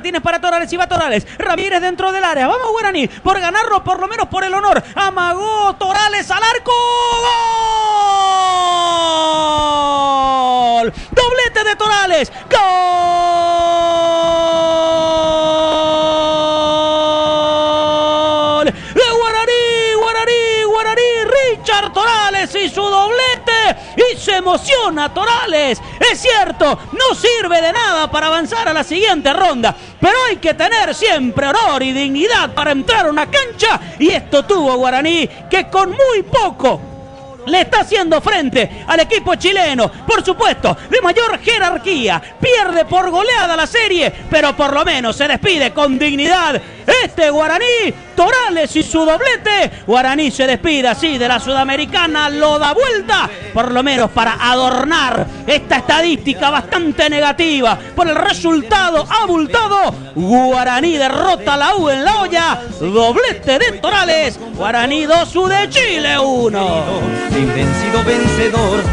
Martínez para Torales y va Torales. Ramírez dentro del área. Vamos Guaraní por ganarlo, por lo menos por el honor. Amagó Torales al arco. ¡Gol! Doblete de Torales. ¡Gol! De Guaraní, Richard Torales y su doblete. Y se emociona Torales. Es cierto, no sirve de nada para avanzar a la siguiente ronda, pero hay que tener siempre honor y dignidad para entrar a una cancha, y esto tuvo Guaraní, que con muy poco le está haciendo frente al equipo chileno, por supuesto, de mayor jerarquía. Pierde por goleada la serie, pero por lo menos se despide con dignidad este Guaraní. Torales y su doblete. Guaraní se despide así de la Sudamericana, lo da vuelta, por lo menos para adornar esta estadística bastante negativa por el resultado abultado. Guaraní derrota a la U en La Hoya. Doblete de Torales. Guaraní 2, U de Chile 1. Invencido vencedor.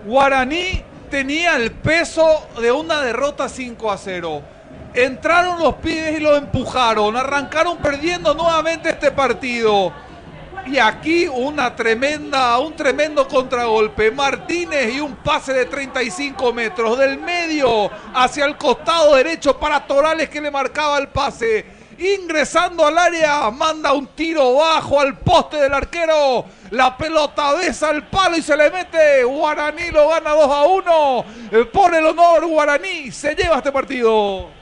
Guaraní tenía el peso de una derrota 5-0. Entraron los pibes y los empujaron. Arrancaron perdiendo nuevamente este partido. Y aquí un tremendo contragolpe. Martínez y un pase de 35 metros del medio hacia el costado derecho para Torales, que le marcaba el pase. Ingresando al área, manda un tiro bajo al poste del arquero. La pelota besa el palo y se le mete. Guaraní lo gana 2-1. Por el honor, Guaraní se lleva este partido.